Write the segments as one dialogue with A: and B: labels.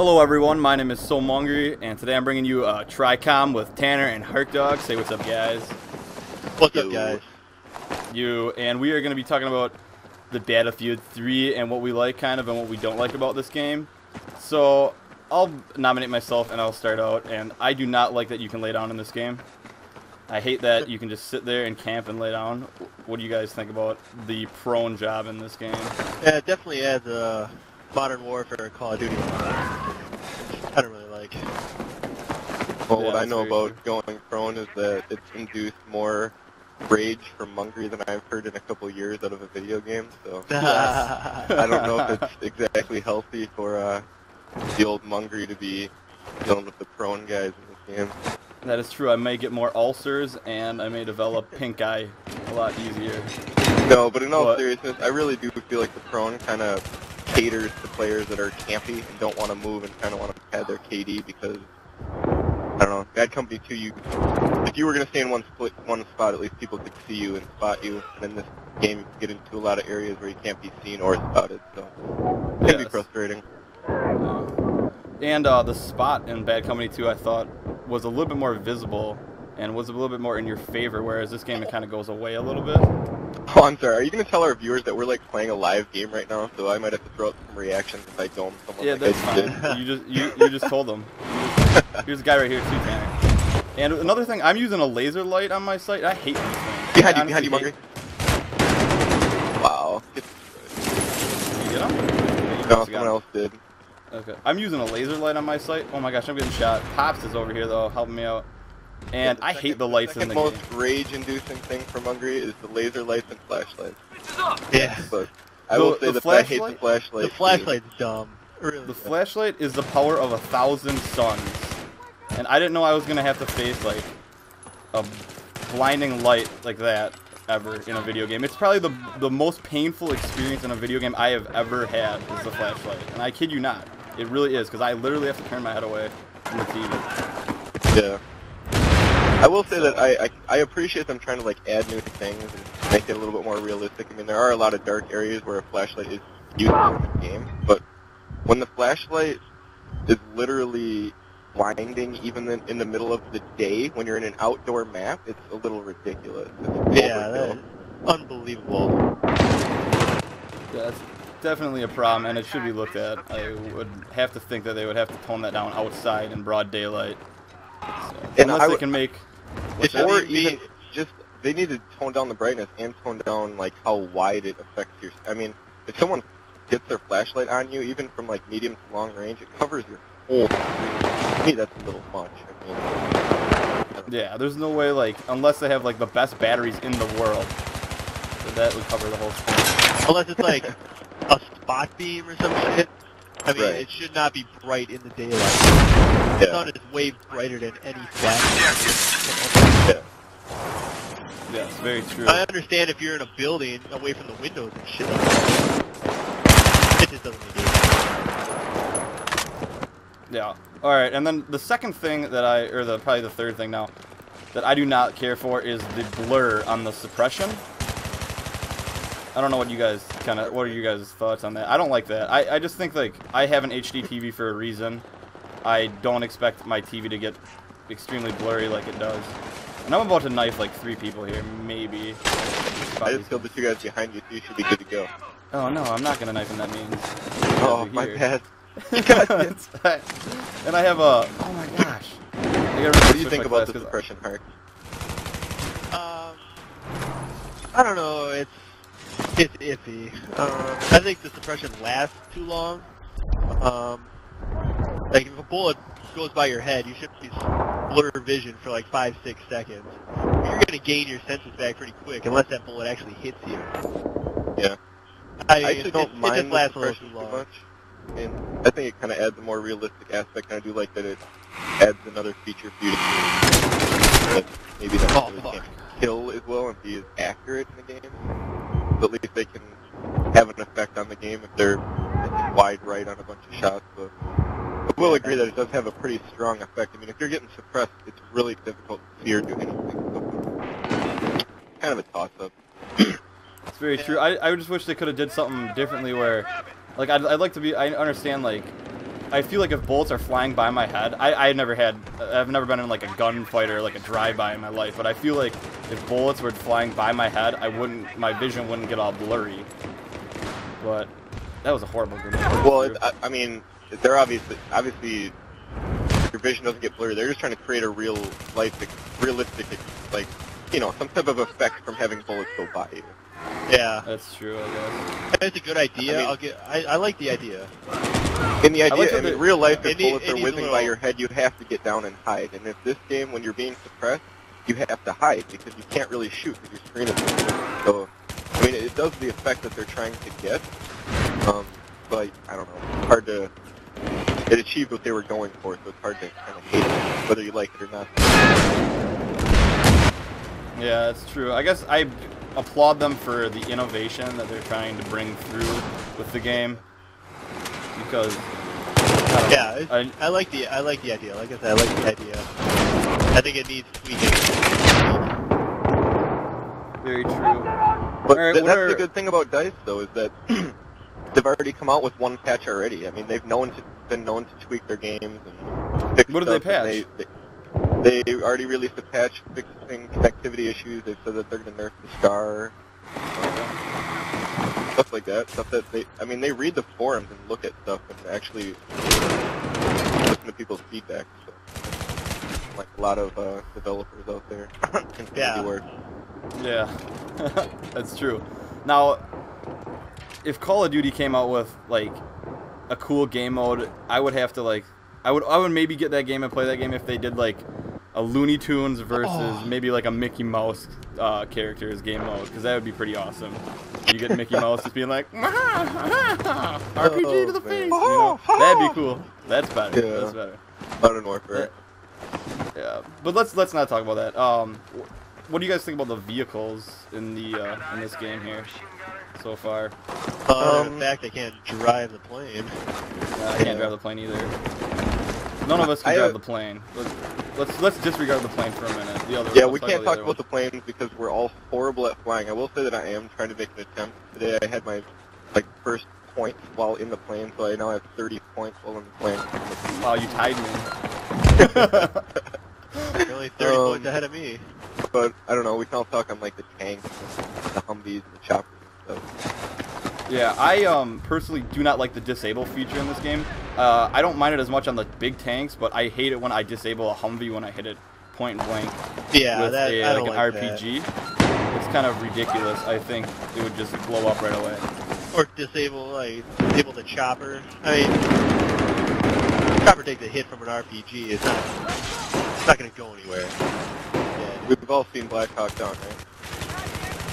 A: Hello everyone, my name is Soulmonger, and today I'm bringing you a Tricom with Tanner and Harkdawg. Say what's up, guys.
B: What's up, guys?
A: And we are going to be talking about the Battlefield 3 and what we like kind of and what we don't like about this game. So I'll nominate myself and I'll start out, and I do not like that you can lay down in this game. I hate that you can just sit there and camp and lay down. What do you guys think about the prone job in this game?
B: Yeah, it definitely adds a Modern Warfare or Call of Duty. I don't really like.
C: Well, what I know about going prone is that it's induced more rage from Mungery than I've heard in a couple years out of a video game, so I don't know if it's exactly healthy for the old Mungery to be dealing with the prone guys in this game.
A: That is true. I may get more ulcers, and I may develop pink eye a lot easier.
C: No, but in all seriousness, I really do feel like the prone kind of caters to players that are campy and don't want to move and kind of want to pad their KD because, I don't know, Bad Company 2, if you were going to stay in one spot, at least people could see you and spot you. And in this game, you can get into a lot of areas where you can't be seen or spotted, so it can be frustrating.
A: And the spot in Bad Company 2, I thought, was a little bit more visible and was a little bit more in your favor, whereas this game, it kind of goes away a little bit.
C: Oh, I'm sorry. Are you going to tell our viewers that we're like playing a live game right now? So I might have to throw out some reactions if I dome someone.
A: Yeah,
C: like
A: that's fine. You just told them. Here's a guy right here too, Tanner. And another thing, I'm using a laser light on my sight. I hate these things.
C: Behind you, Mungery. Wow.
A: Did you get him?
C: No, someone else did.
A: Okay. I'm using a laser light on my sight. Oh my gosh, I'm getting shot. Pops is over here though, helping me out. And I hate the lights in the game.
C: The most rage-inducing thing for Mungery is the laser lights and flashlights.
B: Yeah.
C: But I will say that I hate the flashlight.
B: The flashlight's dumb. Really
A: the flashlight is the power of 1,000 suns. And I didn't know I was going to have to face, like, a blinding light like that ever in a video game. It's probably the most painful experience in a video game I have ever had is the flashlight. And I kid you not. It really is, because I literally have to turn my head away from the TV.
C: Yeah. I will say that I appreciate them trying to like add new things and make it a little bit more realistic. I mean, there are a lot of dark areas where a flashlight is used in the game, but when the flashlight is literally blinding even in the middle of the day when you're in an outdoor map, it's a little ridiculous.
B: Yeah, that's unbelievable.
A: Yeah, that's definitely a problem, and it should be looked at. I would have to think that they would have to tone that down outside in broad daylight. So, unless they can make...
C: Or even just, they need to tone down the brightness and tone down like how wide it affects your... I mean, if someone gets their flashlight on you, even from like medium to long range, it covers your whole screen. To me, that's a little much. I mean,
A: yeah, there's no way, like, unless they have like the best batteries in the world, that would cover the whole screen.
B: Unless it's like a spot beam or some shit. I mean, it should not be bright in the daylight. The sun is way brighter than any flashlight.
A: Yeah, it's very true.
B: I understand if you're in a building away from the windows and shit like that. It just doesn't make sense.
A: Yeah. Alright, and then the second thing that probably the third thing now, that I do not care for is the blur on the suppression. I don't know what are you guys' thoughts on that? I don't like that. I just think, like, I have an HD TV for a reason. I don't expect my TV to get extremely blurry like it does. And I'm about to knife, like, 3 people here, maybe.
C: I just killed the 2 guys behind you, so you should be good to go.
A: Oh, no, I'm not going to knife them, that means.
C: Oh, my bad.
A: And I have a... Oh, my gosh.
C: What do you think about the suppression, Hark?
B: I don't know, it's iffy. I think the suppression lasts too long. Like if a bullet goes by your head, you should be blur vision for like 5-6 seconds. You're gonna gain your senses back pretty quick, unless that bullet actually hits you.
C: Yeah.
B: I actually don't mind the suppression too much,
C: and I think it kind of adds a more realistic aspect. And I do like that it adds another feature for you to do. That maybe that really can't kill as well and be as accurate in the game. But at least they can have an effect on the game if they're wide right on a bunch of shots. But I will agree that it does have a pretty strong effect. I mean, if you're getting suppressed, it's really difficult to see or do anything. So, kind of a toss-up.
A: It's very true. I just wish they could have did something differently where, like, I'd like to be, I understand, like, I feel like if bullets are flying by my head, I've never been in like a gunfight or like a drive-by in my life, but I feel like if bullets were flying by my head, my vision wouldn't get all blurry. But that was a horrible grenade.
C: Well, I mean, they're obviously your vision doesn't get blurry. They're just trying to create a realistic, like, you know, some type of effect from having bullets go by you.
B: Yeah,
A: that's true. I guess
B: it's a good idea. I like the idea.
C: In the idea, in real life, if
B: it
C: bullets are whizzing by your head, you have to get down and hide. And if this game, when you're being suppressed, you have to hide because you can't really shoot because your screen is moving. So, I mean, it does the effect that they're trying to get. But I don't know. It's hard to. It achieved what they were going for, so it's hard to kind of hate it, whether you like it or not.
A: Yeah, that's true. I guess I applaud them for the innovation that they're trying to bring through with the game. Because
B: I like the idea. Like I said, I like the idea. I think it needs tweaking.
A: Very true.
C: But that's the good thing about DICE, though, is that they've already come out with one patch already. I mean, they've been known to tweak their games and fix
A: what did they patch?
C: They already released a patch fixing connectivity issues. They've said that they're going to nerf the SCAR. Stuff like that. Stuff that they read the forums and look at stuff and actually listen to people's feedback. So, like a lot of developers out there.
A: Yeah, that's true. Now, if Call of Duty came out with like a cool game mode, I would have to like, I would maybe get that game and play that game if they did like a Looney Tunes versus maybe like a Mickey Mouse characters game mode, because that would be pretty awesome. You get Mickey Mouse just being like, RPG to the face, you know? That'd be cool. That's better.
C: Yeah.
A: That's better.
C: Modern Warfare.
A: Yeah, but let's not talk about that. What do you guys think about the vehicles in this game here so far?
B: In fact, I can't drive the plane.
A: I can't drive the plane either. None of us can drive the plane. Let's disregard the plane for a minute.
C: We can't talk about the planes because we're all horrible at flying. I will say that I am trying to make an attempt. Today I had my first point while in the plane, so I now have 30 points while in the plane.
A: Wow, you tied me.
B: You're only 30 points ahead of me.
C: But I don't know. We can all talk on like the tanks, the Humvees, the choppers and stuff.
A: Yeah, I personally do not like the disable feature in this game. I don't mind it as much on the big tanks, but I hate it when I disable a Humvee when I hit it point blank with an RPG. That. It's kind of ridiculous. I think it would just blow up right away.
B: Or disable the chopper. I mean, the chopper takes a hit from an RPG. It's not going to go anywhere. Yeah.
C: We've all seen Black Hawk Down, right?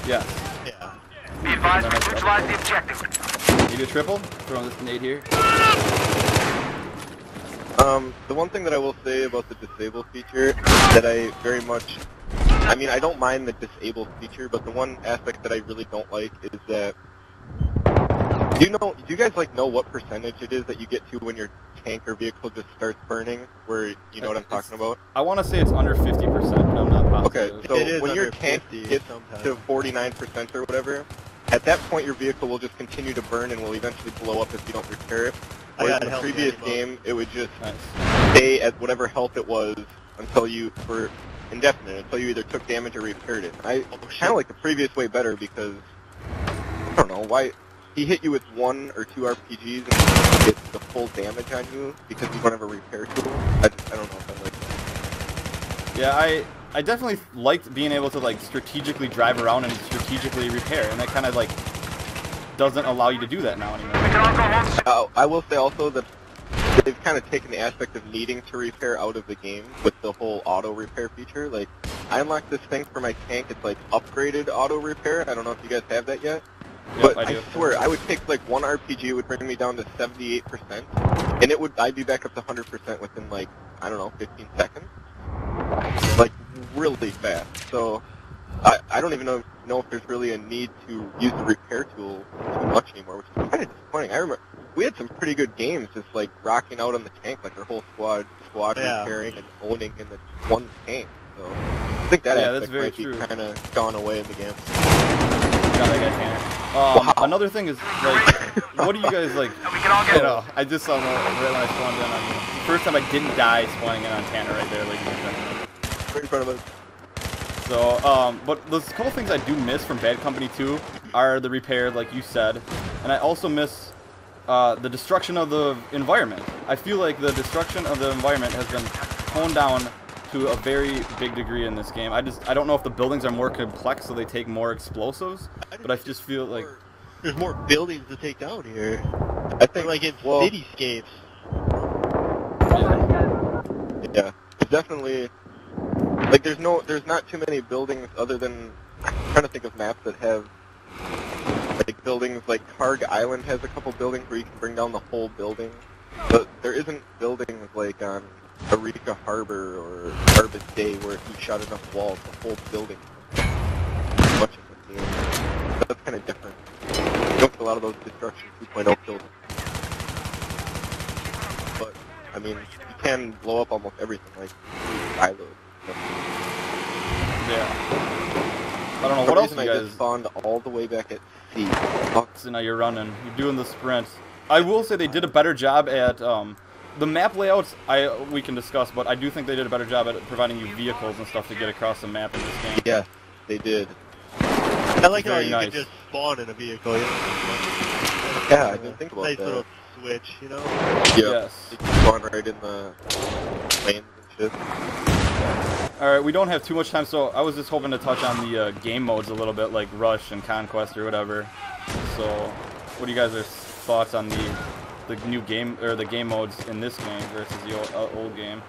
A: Yeah.
B: Yeah.
D: Be advised to neutralize the objective.
A: Need a triple? Throwing this grenade here.
C: The one thing that I will say about the disable feature that I very much, I mean, I don't mind the disable feature, but the one aspect that I really don't like is that, do you guys know what percentage it is that you get to when your tank or vehicle just starts burning, where, you know what I'm talking about?
A: I want to say it's under 50%, but I'm not positive.
C: Okay, so when your tank gets to 49% or whatever, at that point your vehicle will just continue to burn and will eventually blow up if you don't repair it. Whereas in the previous game, it would just stay at whatever health it was until you, for indefinite, until you either took damage or repaired it. I kind of like the previous way better because, I don't know, why, he hit you with 1 or 2 RPGs and you get the full damage on you because you don't have a repair tool. I don't know if I like that.
A: Yeah, I definitely liked being able to strategically drive around and strategically repair, and that kind of doesn't allow you to do that now anymore.
C: I will say also that they've kind of taken the aspect of needing to repair out of the game with the whole auto repair feature. I unlocked this thing for my tank. It's upgraded auto repair. I don't know if you guys have that yet.
A: Yep,
C: but I swear, I would take 1 RPG, it would bring me down to 78%, and I'd be back up to 100% within I don't know, 15 seconds. Really fast. So I don't even know if there's really a need to use the repair tool too much anymore, which is kind of disappointing. I remember we had some pretty good games just rocking out on the tank, our whole squad repairing and owning in the one tank. So I think that aspect might be kind of gone away in the game.
A: got that guy Tanner. Another thing is, like, what do you guys, like,
D: We can all get
A: I just saw right when I spawned in on you. First time I didn't die spawning in on Tanner right there, ladies and gentlemen.
C: Right in front of us.
A: So, but there's a couple things I do miss from Bad Company 2 are the repair, like you said, and I also miss the destruction of the environment. I feel like the destruction of the environment has been toned down to a very big degree in this game. I don't know if the buildings are more complex, so they take more explosives, but I just feel like
B: there's more buildings to take down here.
C: I think
B: Like in cityscapes.
C: Yeah, it's definitely like there's not too many buildings other than I'm trying to think of maps that have like buildings like Harkdawg Island has a couple buildings where you can bring down the whole building, but there isn't buildings like on Eureka Harbor or Arbor Day where if you shot enough walls, the whole building much of the game. That's kind of different. You don't get a lot of those Destruction 2.0 kills. But, I mean, you can blow up almost everything, like silos.
A: yeah. I don't know what else you
C: I
A: guys.
C: just spawned all the way back at sea.
A: So now you're running. You're doing the sprint. I will say they did a better job at the map layouts. We can discuss, but I do think they did a better job at providing you vehicles and stuff to get across the map in this game.
C: Yeah, they did.
B: I like how
A: Very
B: you
A: nice.
B: can just spawn in a vehicle. You know?
C: Yeah, I didn't think about
B: Nice
C: that.
B: little switch, you know?
C: Yeah,
A: Yes.
C: you can spawn right in the lanes and shit.
A: All right, we don't have too much time, so I was just hoping to touch on the game modes a little bit, like Rush and Conquest or whatever. So, what do you guys' thoughts on the new game or the game modes in this game versus the old game?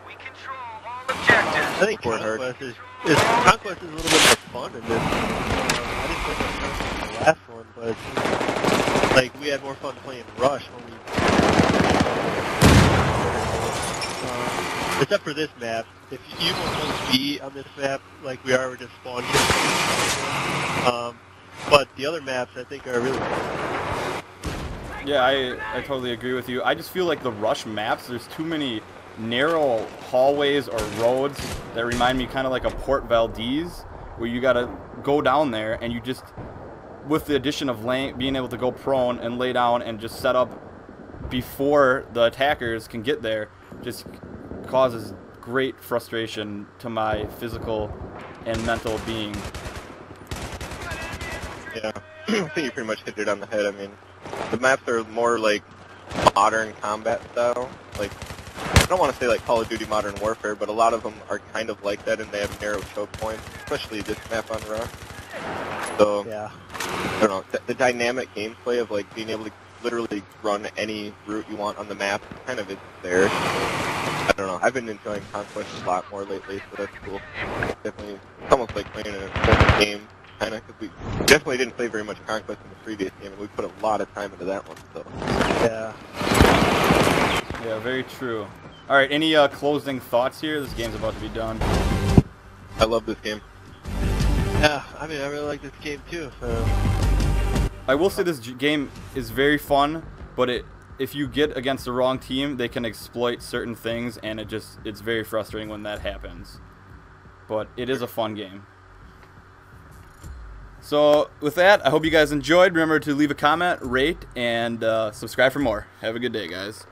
D: We control all objectives.
B: I think Conquest is a little bit more fun in this. I didn't think it was the last one, but like we had more fun playing Rush when we. Except for this map, if you won't only be on this map like we are, we're just spawn killing. But the other maps I think are really cool.
A: Yeah, I totally agree with you. I just feel like the Rush maps, there's too many narrow hallways or roads that remind me kind of like a Port Valdez, where you gotta go down there and you just, with the addition of being able to go prone and lay down and just set up before the attackers can get there, just causes great frustration to my physical and mental being.
C: Yeah, I think you pretty much hit it on the head. I mean, the maps are more like modern combat style. Like, I don't want to say like Call of Duty Modern Warfare, but a lot of them are kind of like that, and they have narrow choke points, especially this map on Rush. So,
B: Yeah.
C: I don't know, the dynamic gameplay of like being able to literally run any route you want on the map kind of is there. I don't know. I've been enjoying Conquest a lot more lately, so that's cool. Definitely, it's almost like playing an important game, kind of, because we definitely didn't play very much Conquest in the previous game, and we put a lot of time into that one. So.
B: Yeah.
A: Yeah, very true. All right, any closing thoughts here? This game's about to be done.
C: I love this game.
B: Yeah, I mean, I really like this game too, so.
A: I will say this game is very fun, but if you get against the wrong team, they can exploit certain things, and it's very frustrating when that happens. But it is a fun game. So with that, I hope you guys enjoyed. Remember to leave a comment, rate, and subscribe for more. Have a good day, guys.